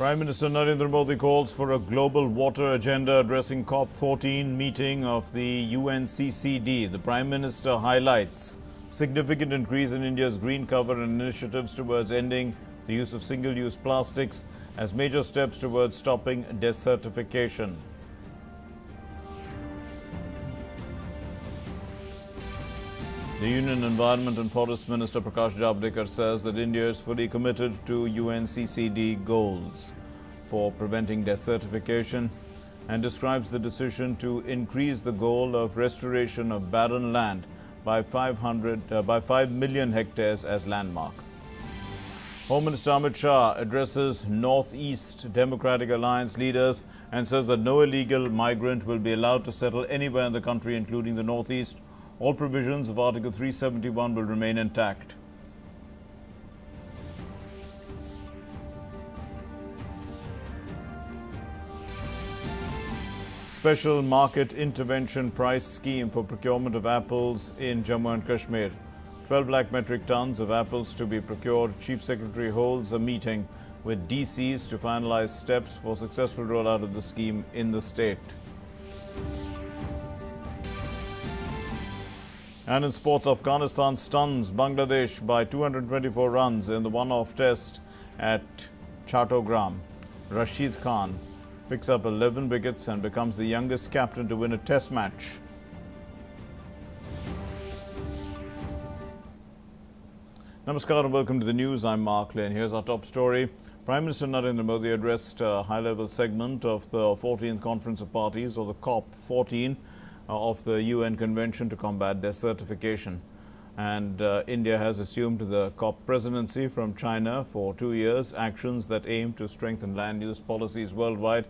Prime Minister Narendra Modi calls for a global water agenda addressing COP14 meeting of the UNCCD. The Prime Minister highlights significant increase in India's green cover and initiatives towards ending the use of single-use plastics as major steps towards stopping desertification. The Union Environment and Forest Minister Prakash Javadekar says that India is fully committed to UNCCD goals for preventing desertification and describes the decision to increase the goal of restoration of barren land by 5 million hectares as landmark. Home Minister Amit Shah addresses Northeast Democratic Alliance leaders and says that no illegal migrant will be allowed to settle anywhere in the country, including the Northeast. All provisions of Article 371 will remain intact. Special market intervention price scheme for procurement of apples in Jammu and Kashmir. 12 lakh metric tons of apples to be procured. Chief Secretary holds a meeting with DCs to finalize steps for successful rollout of the scheme in the state. And in sports, Afghanistan stuns Bangladesh by 224 runs in the one-off test at Chattogram. Rashid Khan picks up 11 wickets and becomes the youngest captain to win a test match. Namaskar and welcome to the news. I'm Mark Lane. Here's our top story. Prime Minister Narendra Modi addressed a high-level segment of the 14th Conference of Parties, or the COP14, of the UN Convention to Combat Desertification. And India has assumed the COP presidency from China for 2 years. Actions that aim to strengthen land use policies worldwide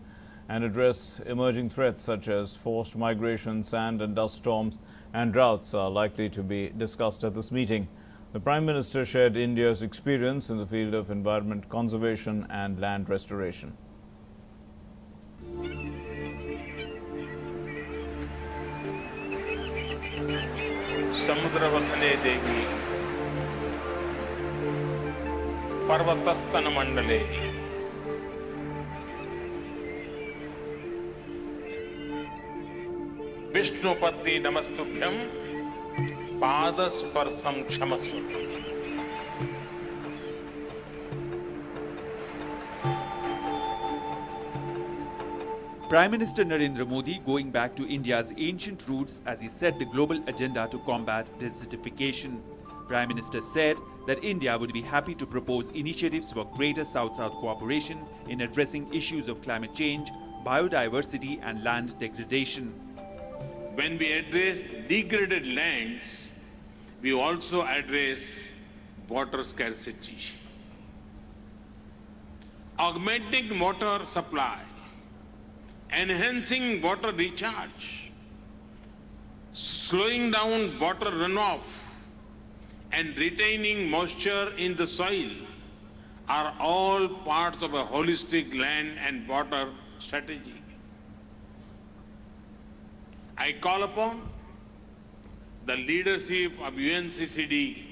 and address emerging threats such as forced migration, sand and dust storms, and droughts are likely to be discussed at this meeting. The Prime Minister shared India's experience in the field of environment conservation and land restoration. समुद्र वसने देवी पर्वतस्तन मंडले विष्णुपत्नी नमस्तुभ्यं पादस्पर्शं क्षमस्व. Prime Minister Narendra Modi going back to India's ancient roots as he set the global agenda to combat desertification. Prime Minister said that India would be happy to propose initiatives for greater South-South cooperation in addressing issues of climate change, biodiversity and land degradation. When we address degraded lands, we also address water scarcity. Augmenting water supply, enhancing water recharge, slowing down water runoff, and retaining moisture in the soil are all parts of a holistic land and water strategy. I call upon the leadership of UNCCD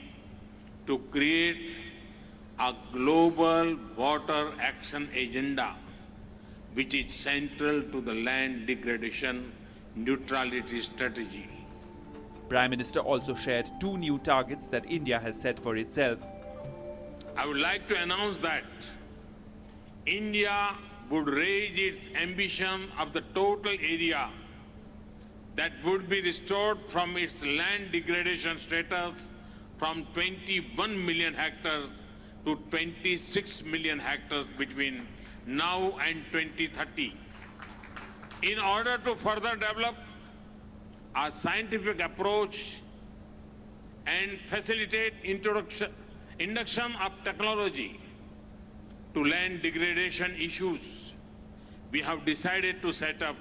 to create a global water action agenda which is central to the land degradation neutrality strategy. Prime Minister also shared 2 new targets that India has set for itself. I would like to announce that India would raise its ambition of the total area that would be restored from its land degradation status from 21 million hectares to 26 million hectares between now and 2030. In order to further develop a scientific approach and facilitate induction of technology to land degradation issues, we have decided to set up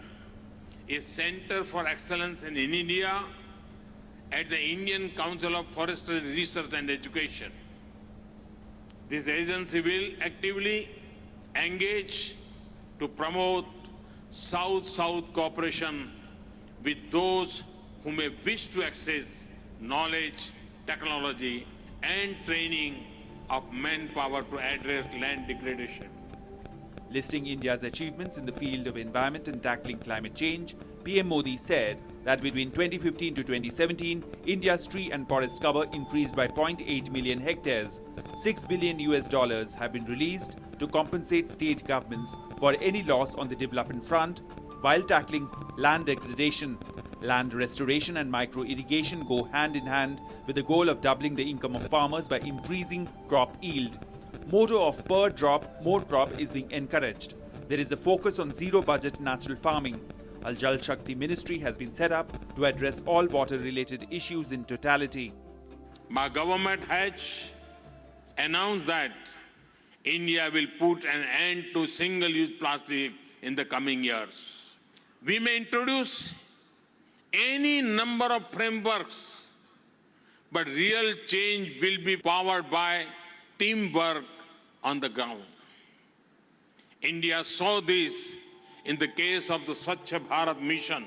a Center for Excellence in India at the Indian Council of Forestry Research and Education. This agency will actively engage to promote South-South cooperation with those who may wish to access knowledge, technology and training of manpower to address land degradation. Listing India's achievements in the field of environment and tackling climate change, PM Modi said that between 2015 to 2017, India's tree and forest cover increased by 0.8 million hectares. $6 billion have been released to compensate state governments for any loss on the development front while tackling land degradation. Land restoration and micro-irrigation go hand in hand with the goal of doubling the income of farmers by increasing crop yield. Motto of per drop, more crop is being encouraged. There is a focus on zero-budget natural farming. Al Jal Shakti Ministry has been set up to address all water-related issues in totality. My government has announced that India will put an end to single-use plastic in the coming years. We may introduce any number of frameworks, but real change will be powered by teamwork on the ground. India saw this in the case of the Swachh Bharat mission.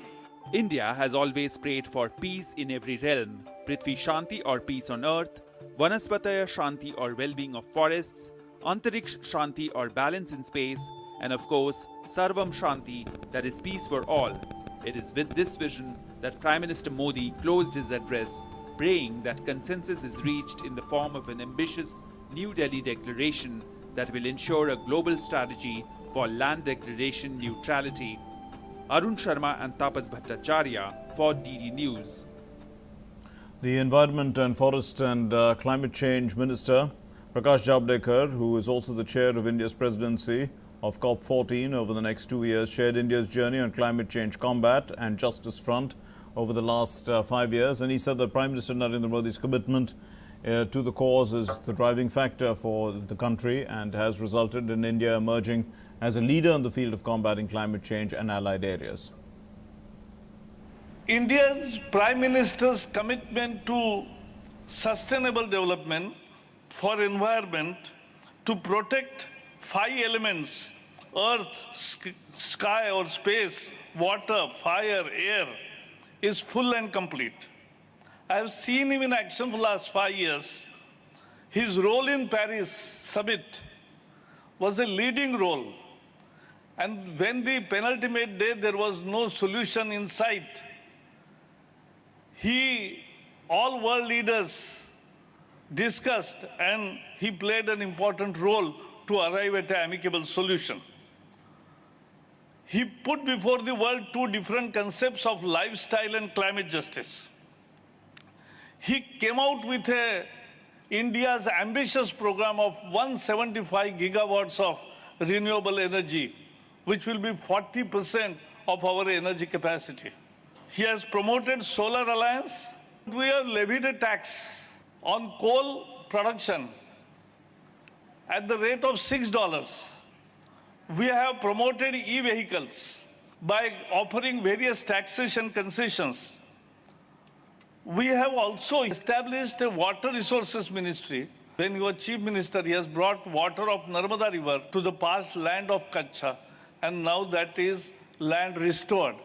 India has always prayed for peace in every realm. Prithvi Shanti or peace on earth, Vanaspataya Shanti or well-being of forests, Antariksh Shanti or balance in space, and of course, Sarvam Shanti, that is peace for all. It is with this vision that Prime Minister Modi closed his address, praying that consensus is reached in the form of an ambitious New Delhi declaration that will ensure a global strategy for land degradation neutrality. Arun Sharma and Tapas Bhattacharya for DD News. The Environment and Forest and Climate Change Minister Prakash Javadekar, who is also the chair of India's presidency of COP14 over the next 2 years, shared India's journey on climate change combat and justice front over the last 5 years. And he said that Prime Minister Narendra Modi's commitment to the cause is the driving factor for the country and has resulted in India emerging as a leader in the field of combating climate change and allied areas. India's Prime Minister's commitment to sustainable development for environment to protect 5 elements: earth, sky or space, water, fire, air, is full and complete. I have seen him in action for the last 5 years. His role in Paris summit was a leading role. And when the penultimate day there was no solution in sight, all world leaders discussed and he played an important role to arrive at an amicable solution. He put before the world 2 different concepts of lifestyle and climate justice. He came out with India's ambitious program of 175 gigawatts of renewable energy, which will be 40% of our energy capacity. He has promoted Solar Alliance. We have levied a tax on coal production at the rate of $6. We have promoted e-vehicles by offering various taxation concessions. We have also established a water resources ministry. When he was chief minister, he has brought water of Narmada River to the past land of Kutch, and now that is land restored.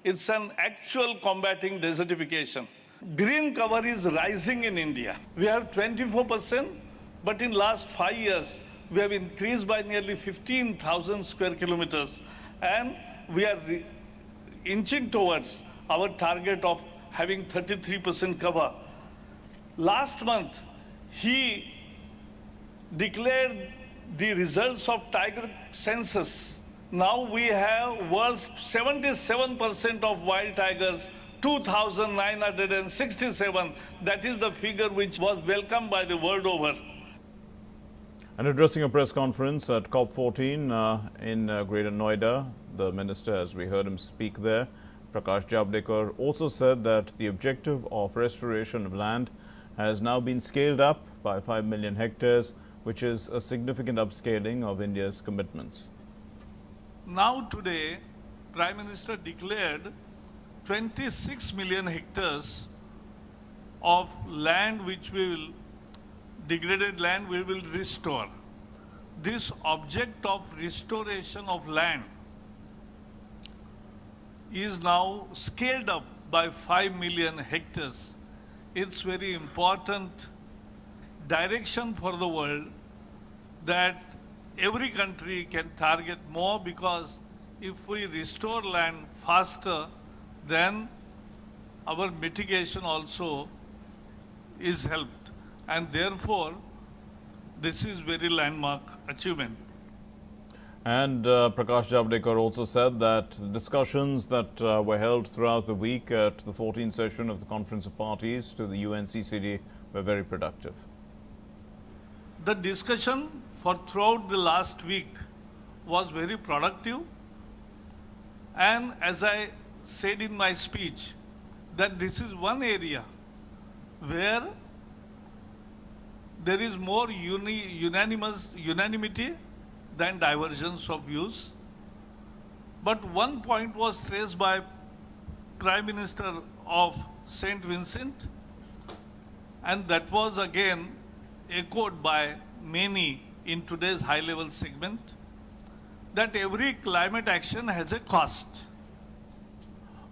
It's an actual combating desertification. Green cover is rising in India. We have 24%, but in last 5 years, we have increased by nearly 15,000 square kilometers, and we are inching towards our target of having 33% cover. Last month, he declared the results of tiger census. Now we have world's 77% of wild tigers, 2,967. That is the figure which was welcomed by the world over. And addressing a press conference at COP14 in Greater Noida, the minister, as we heard him speak there, Prakash Javadekar, also said that the objective of restoration of land has now been scaled up by 5 million hectares, which is a significant upscaling of India's commitments. Now today, Prime Minister declared 26 million hectares of land which we will, degraded land we will restore. This object of restoration of land is now scaled up by 5 million hectares. It's very important direction for the world that every country can target more, because if we restore land faster, then our mitigation also is helped. And therefore, this is very landmark achievement. And Prakash Javadekar also said that discussions that were held throughout the week at the 14th session of the Conference of Parties to the UNCCD were very productive. The discussion for throughout the last week was very productive. And as I said in my speech, that this is one area where there is more unanimity than divergence of views. But one point was stressed by Prime Minister of St. Vincent, and that was again echoed by many in today's high-level segment, that every climate action has a cost.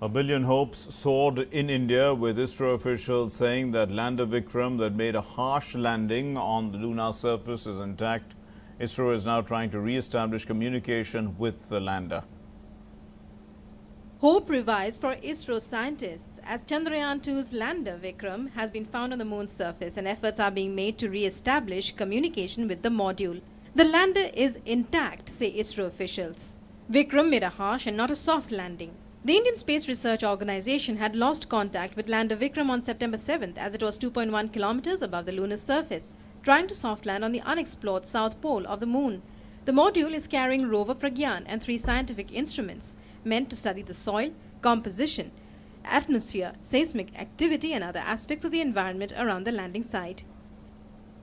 A billion hopes soared in India, with ISRO officials saying that lander Vikram that made a harsh landing on the lunar surface is intact. ISRO is now trying to re-establish communication with the lander. Hope revives for ISRO scientists as Chandrayaan-2's lander Vikram has been found on the moon's surface, and efforts are being made to re-establish communication with the module. The lander is intact, say ISRO officials. Vikram made a harsh and not a soft landing. The Indian Space Research Organization had lost contact with lander Vikram on September 7th as it was 2.1 kilometers above the lunar surface, trying to soft land on the unexplored south pole of the moon. The module is carrying rover Pragyan and 3 scientific instruments meant to study the soil, composition, atmosphere, seismic activity and other aspects of the environment around the landing site.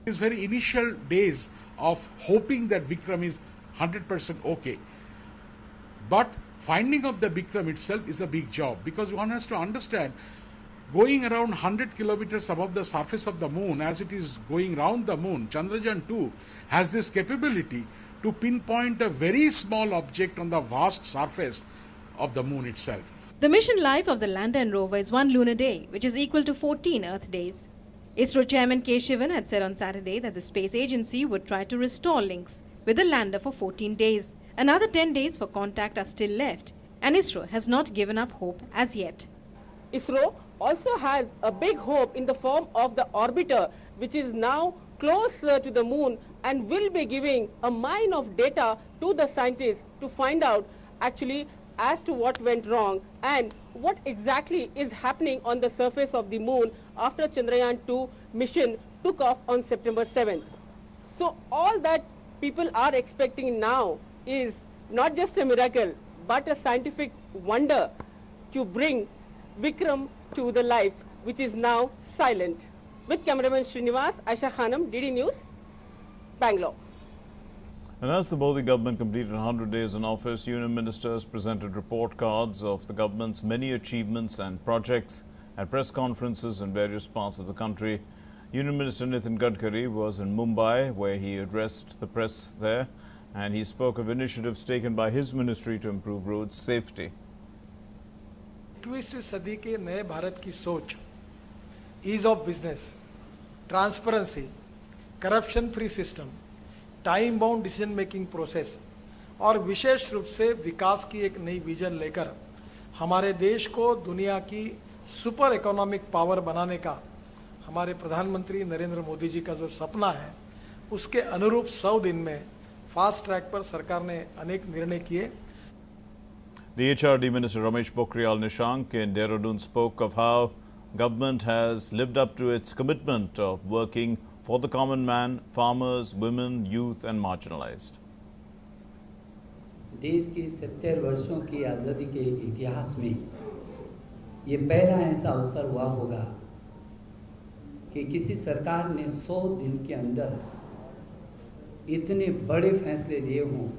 These very initial days of hoping that Vikram is 100% okay. But finding of the Vikram itself is a big job, because one has to understand, going around 100 kilometers above the surface of the moon, as it is going round the moon, Chandrayaan-2 has this capability to pinpoint a very small object on the vast surface of the moon itself. The mission life of the lander and rover is 1 lunar day, which is equal to 14 Earth days. ISRO Chairman K. Shivan had said on Saturday that the space agency would try to restore links with the lander for 14 days. Another 10 days for contact are still left, and ISRO has not given up hope as yet. ISRO also has a big hope in the form of the orbiter, which is now closer to the moon and will be giving a mine of data to the scientists to find out actually as to what went wrong and what exactly is happening on the surface of the moon after Chandrayaan-2 mission took off on September 7th. So all that people are expecting now is not just a miracle, but a scientific wonder to bring Vikram to the life, which is now silent. With cameraman Srinivas, Aisha Khanam, DD News, Bangalore. And as the Modi government completed 100 days in office, union ministers presented report cards of the government's many achievements and projects at press conferences in various parts of the country. Union Minister Nitin Gadkari was in Mumbai, where he addressed the press there, and he spoke of initiatives taken by his ministry to improve road safety. 21वीं सदी के नए भारत की सोच, ease of business, transparency, corruption free system, time bound decision making process और विशेष रूप से विकास की एक नई विजन लेकर हमारे देश को दुनिया की सुपर इकोनॉमिक पावर बनाने का हमारे प्रधानमंत्री नरेंद्र मोदी जी का जो सपना है, उसके अनुरूप 100 दिन में फास्ट ट्रैक पर सरकार ने अनेक निर्णय किए. The HRD Minister Ramesh Pokhriyal Nishank in Dehradun spoke of how government has lived up to its commitment of working for the common man, farmers, women, youth and marginalized. देश की 70 वर्षों की आज़ादी के इतिहास में ये पहला ऐसा अवसर हुआ होगा कि किसी सरकार ने 100 दिन के अंदर इतने बड़े फैसले लिए हों,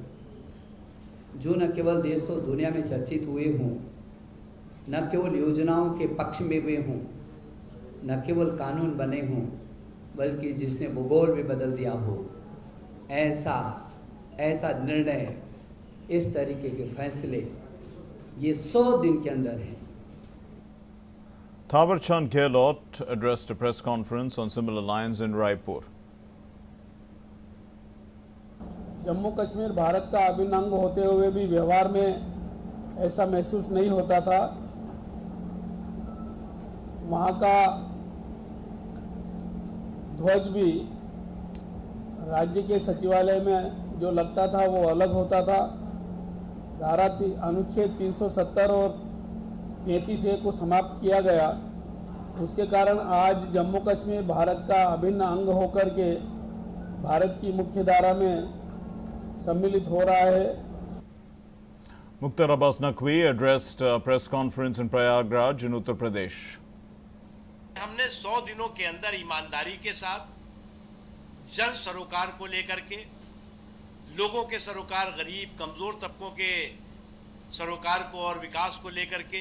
जो न केवल देश और दुनिया में चर्चित हुए हों, न केवल योजनाओं के पक्ष में हुए हों, न केवल कानून बने हों, बल्कि जिसने भूगोल भी बदल दिया हो. ऐसा निर्णय, इस तरीके के फैसले ये 100 दिन के अंदर हैं. Thawar Chand Gehlot addressed a press conference on similar lines in Raipur. Jammu Kashmir Bharat का अभिन्न अंग होते हुए भी व्यवहार में ऐसा महसूस नहीं होता था। वहाँ का ध्वज भी राज्य के सचिवालय में जो लगता था वो अलग होता था। अनुच्छेद 370 और 33A को समाप्त किया गया। उसके कारण आज जम्मू कश्मीर भारत का अभिन्न अंग होकर के भारत की मुख्य धारा में सम्मिलित हो रहा है। Mukhtar Abbas Naqvi addressed a press conference in Prayagraj in Uttar Pradesh. हमने 100 दिनों के अंदर ईमानदारी के साथ जन सरोकार को लेकर के, लोगों के सरोकार, गरीब कमजोर तबकों के सरोकार को और विकास को लेकर के,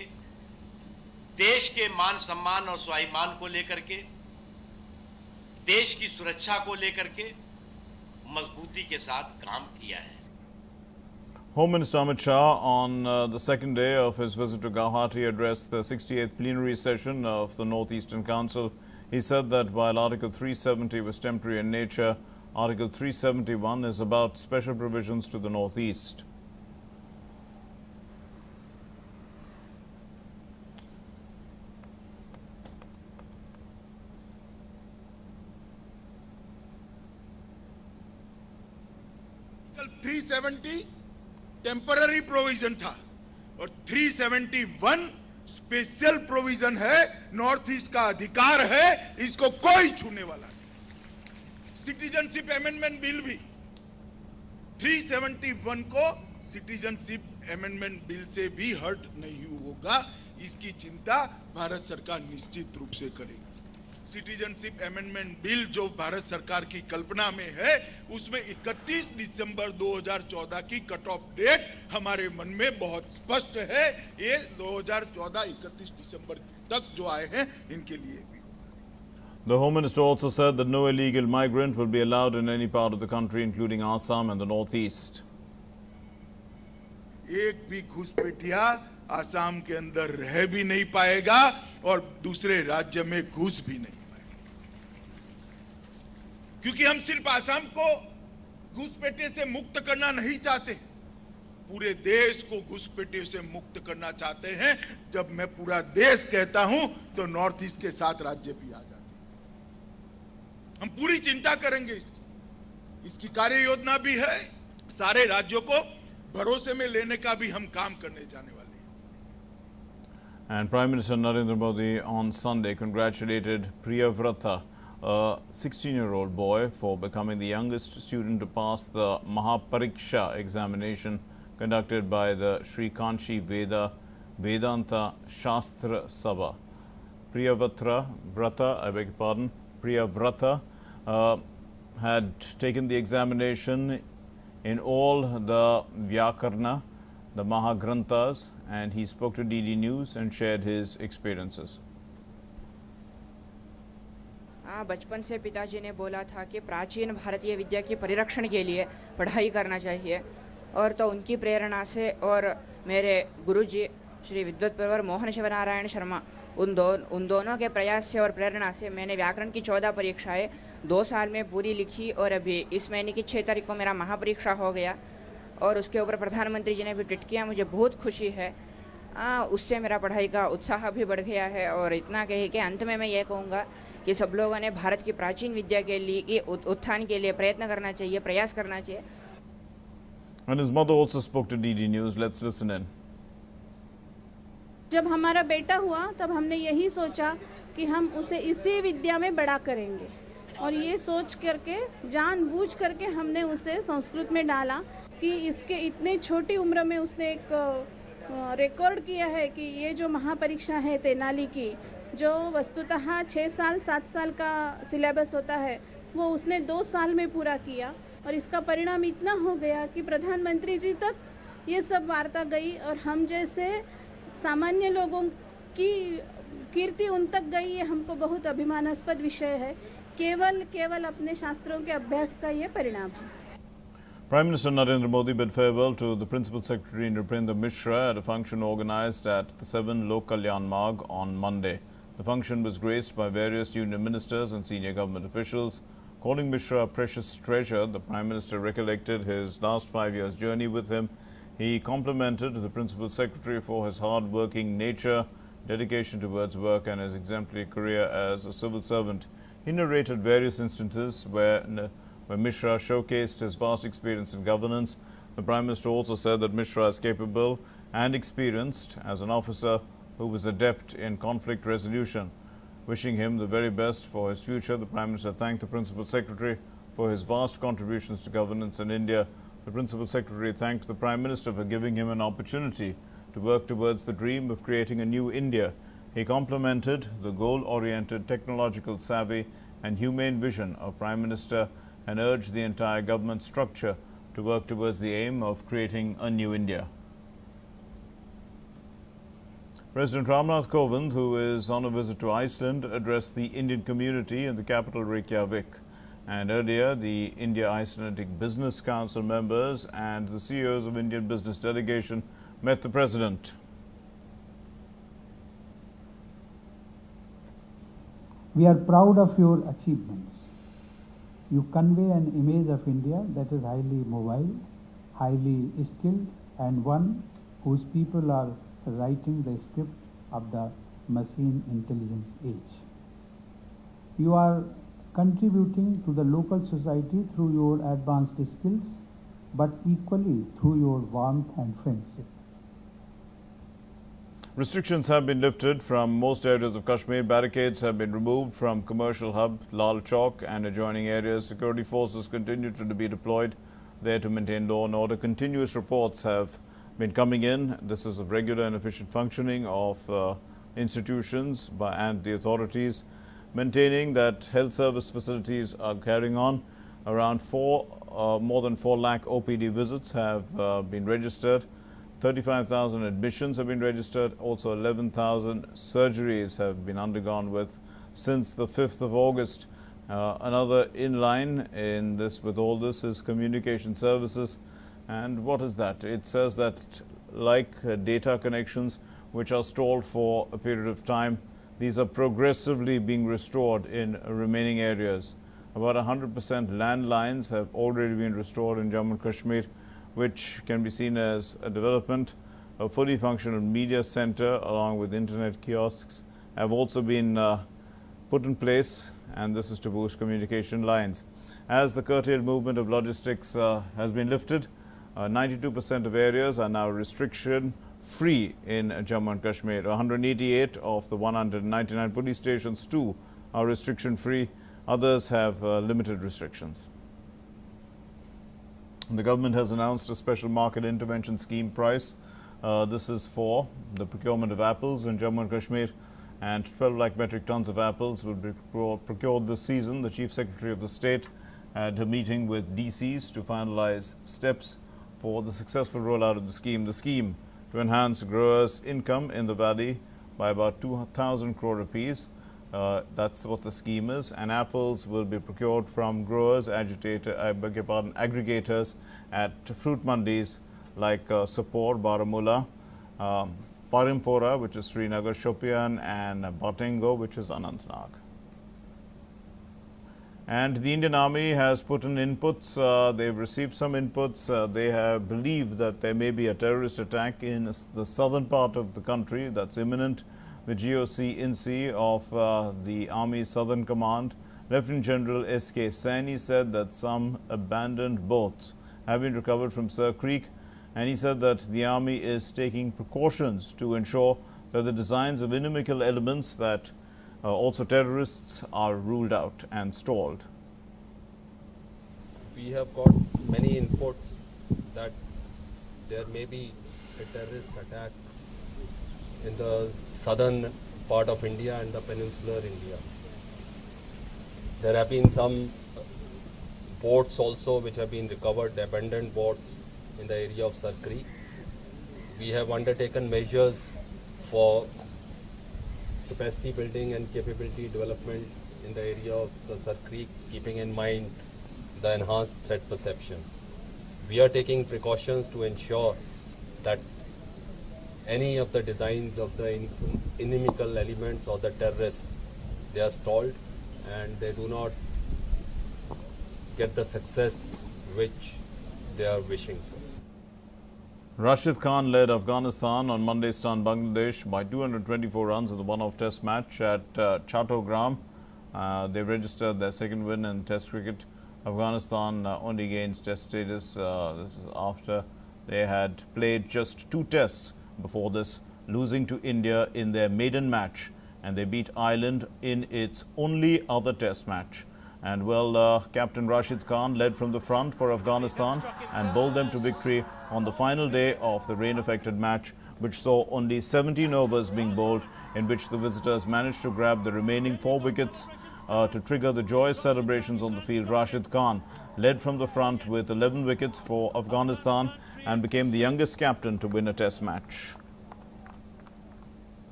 देश के मान सम्मान और स्वाभिमान को लेकर के, देश की सुरक्षा को लेकर के मजबूती के साथ काम किया है। Home Minister Amit Shah on the second day of his visit to Guwahati addressed the 68th plenary session of the North-Eastern Council. He said that while Article 370 was temporary in nature, Article 371 is about special provisions to the North-East. Article 370 temporary provision था और 371 special provision है। North east का अधिकार है, इसको कोई छूने वाला नहीं। सिटीजनशिप अमेंडमेंट बिल भी 371 को सिटीजनशिप अमेंडमेंट बिल से भी हर्ट नहीं होगा। इसकी चिंता भारत सरकार निश्चित रूप से करेगी। सिटीजनशिप अमेंडमेंट बिल जो भारत सरकार की कल्पना में है, उसमें 31 दिसंबर 2014 की कट ऑफ डेट हमारे मन में बहुत स्पष्ट है। ये 2014 31 दिसंबर तक जो आए हैं, इनके लिए भी। The Home Minister also said that no illegal migrant will be allowed in any part of the country, including Assam and the Northeast. एक भी घुसपैठिया आसाम के अंदर रह भी नहीं पाएगा और दूसरे राज्य में घुस भी नहीं पाएगा, क्योंकि हम सिर्फ आसाम को घुसपैठे से मुक्त करना नहीं चाहते, पूरे देश को घुसपैठे से मुक्त करना चाहते हैं। जब मैं पूरा देश कहता हूं तो नॉर्थ ईस्ट के 7 राज्य भी आ जाते हैं। हम पूरी चिंता करेंगे इसकी कार्य योजना भी है। सारे राज्यों को भरोसे में लेने का भी हम काम करने जाने वाले हैं। And Prime Minister Narendra Modi on Sunday congratulated Priyavrata, a 16-year-old boy, for becoming the youngest student to pass the Mahapariksha examination conducted by the Sri Kanchi Vedanta Shastra Sabha. Priyavrata had taken the examination in all the Vyakarna, the Mahagranthas, and he spoke to DD News and shared his experiences. बचपन से पिताजी ने बोला था कि प्राचीन भारतीय विद्या के परिरक्षण के लिए पढ़ाई करना चाहिए, और तो उनकी प्रेरणा से और मेरे गुरुजी श्री विद्वत प्रवर मोहन शिवनारायण शर्मा, उन दोनों के प्रयास से और प्रेरणा से मैंने व्याकरण की 14 परीक्षाएं 2 साल में पूरी लिखी, और अभी इस महीने की 6 तारीख को मेरा महापरीक्षा हो गया, और उसके ऊपर प्रधानमंत्री जी ने भी ट्वीट किया। मुझे बहुत खुशी है। उससे मेरा पढ़ाई का उत्साह भी बढ़ गया है। और इतना कहे कि अंत में मैं ये कहूँगा कि सब लोगों ने भारत की प्राचीन विद्या के लिए उत्थान के लिए प्रयत्न करना चाहिए, प्रयास करना चाहिए। And his mother also spoke to DD News. Let's listen in. जब हमारा बेटा हुआ तब हमने यही सोचा कि हम उसे इसी विद्या में बड़ा करेंगे, और ये सोच करके जानबूझ करके हमने उसे संस्कृत में डाला कि इसके इतने छोटी उम्र में उसने एक रिकॉर्ड किया है कि ये जो महापरीक्षा है तेनाली की, जो वस्तुतः 6 साल 7 साल का सिलेबस होता है, वो उसने 2 साल में पूरा किया, और इसका परिणाम इतना हो गया कि प्रधानमंत्री जी तक ये सब वार्ता गई, और हम जैसे सामान्य लोगों की कीर्ति उन तक गई। ये हमको बहुत अभिमानास्पद विषय है। केवल अपने शास्त्रों के अभ्यास का ये परिणाम है। Prime Minister Narendra Modi bid farewell to the Principal Secretary Nripinder Mishra at a function organized at the 7 Lok Kalyan Marg on Monday. The function was graced by various union ministers and senior government officials. Calling Mishra a precious treasure, the Prime Minister recollected his last 5 years' journey with him. He complimented the Principal Secretary for his hard-working nature, dedication towards work and his exemplary career as a civil servant. He narrated various instances where Mishra showcased his vast experience in governance. The Prime Minister also said that Mishra is capable and experienced as an officer who was adept in conflict resolution. Wishing him the very best for his future, the Prime Minister thanked the Principal Secretary for his vast contributions to governance in India. The Principal Secretary thanked the Prime Minister for giving him an opportunity to work towards the dream of creating a new India. He complimented the goal-oriented, technological savvy and humane vision of Prime Minister and urged the entire government structure to work towards the aim of creating a new India. President Ramnath Kovind, who is on a visit to Iceland, addressed the Indian community in the capital Reykjavik. And earlier, the India-Icelandic Business Council members and the CEOs of Indian business delegation met the President. We are proud of your achievements. You convey an image of India that is highly mobile, highly skilled, and one whose people are writing the script of the machine intelligence age. You are contributing to the local society through your advanced skills, but equally through your warmth and friendship. Restrictions have been lifted from most areas of Kashmir. Barricades have been removed from commercial hub Lal Chowk and adjoining areas. Security forces continue to be deployed there to maintain law and order. Continuous reports have been coming in. This is a regular and efficient functioning of institutions and the authorities, maintaining that health service facilities are carrying on. Around more than 4 lakh OPD visits have been registered. 35,000 admissions have been registered. Also 11,000 surgeries have been undergone since the 5th of August. Another in line in this with all this is communication services. And what is that? It says that like data connections which are stalled for a period of time, these are progressively being restored in remaining areas. About 100% landlines have already been restored in Jammu and Kashmir, which can be seen as a development. A fully functional media center along with internet kiosks have also been put in place, and this is to boost communication lines. As the curtailed movement of logistics has been lifted, 92% of areas are now restriction-free in Jammu and Kashmir. 188 of the 199 police stations too are restriction-free. Others have limited restrictions. The government has announced a special market intervention scheme price. This is for the procurement of apples in Jammu and Kashmir, and 12 lakh metric tons of apples will be procured this season. The Chief Secretary of the State had a meeting with DCs to finalize steps for the successful rollout of the scheme. The scheme to enhance growers' income in the valley by about 2,000 crore rupees. That's what the scheme is. And apples will be procured from growers, aggregators at fruit mandis like Sopore, Baramulla, Parimpora, which is Srinagar, Shopian, and Batengo, which is Anantnag. And the Indian Army has put in inputs. They've received some inputs. They have believed that there may be a terrorist attack in the southern part of the country that's imminent. The GOC INC of the Army Southern Command, Lieutenant General S.K. Saini, said that some abandoned boats have been recovered from Sir Creek, and he said that the Army is taking precautions to ensure that the designs of inimical elements that also terrorists are ruled out and stalled. We have got many inputs that there may be a terrorist attack in the southern part of India and the peninsular India. There have been some boats also which have been recovered, abandoned boats in the area of Sir Creek. We have undertaken measures for capacity building and capability development in the area of the Sir Creek, keeping in mind the enhanced threat perception. We are taking precautions to ensure that any of the designs of the inimical elements or the terrorists, they are stalled and they do not get the success which they are wishing for. Rashid Khan led Afghanistan on Monday stunned Bangladesh by 224 runs in the one-off test match at Chattogram. They registered their second win in test cricket. Afghanistan only gains test status. This is after they had played just 2 tests before this, losing to India in their maiden match, and they beat Ireland in its only other test match. And well, Captain Rashid Khan led from the front for Afghanistan and bowled them to victory on the final day of the rain-affected match, which saw only 17 overs being bowled, in which the visitors managed to grab the remaining 4 wickets to trigger the joyous celebrations on the field. Rashid Khan led from the front with 11 wickets for Afghanistan and became the youngest captain to win a test match.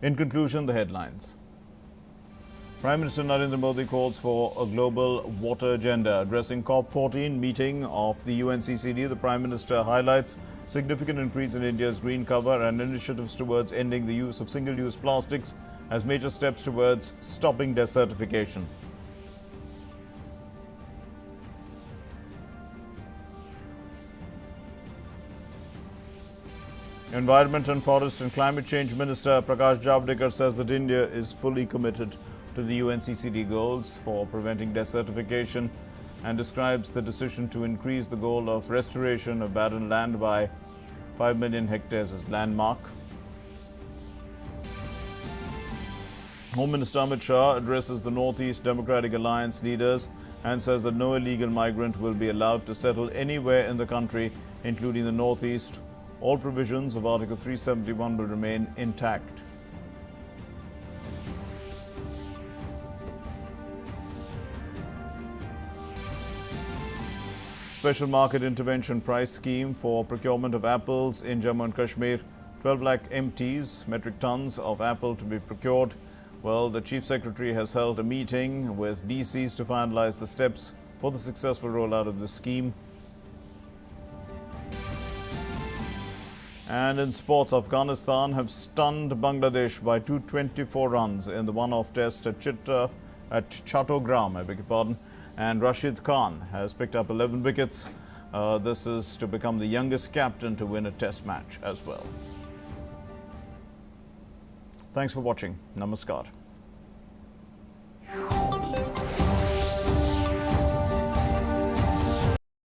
In conclusion, the headlines. Prime Minister Narendra Modi calls for a global water agenda. Addressing COP14 meeting of the UNCCD, the Prime Minister highlights significant increase in India's green cover and initiatives towards ending the use of single-use plastics as major steps towards stopping desertification. Environment and Forest and Climate Change Minister Prakash Javadekar says that India is fully committed to the UNCCD goals for preventing desertification and describes the decision to increase the goal of restoration of barren land by 5 million hectares as landmark. Home Minister Amit Shah addresses the Northeast Democratic Alliance leaders and says that no illegal migrant will be allowed to settle anywhere in the country, including the Northeast. All provisions of Article 371 will remain intact. Special market intervention price scheme for procurement of apples in Jammu and Kashmir. 12 lakh MTs, metric tons of apple to be procured. Well, the Chief Secretary has held a meeting with DCs to finalize the steps for the successful rollout of this scheme. And in sports, Afghanistan have stunned Bangladesh by 224 runs in the one-off test at Chattogram, I beg your pardon. And Rashid Khan has picked up 11 wickets. This is to become the youngest captain to win a test match as well. Thanks for watching. Namaskar.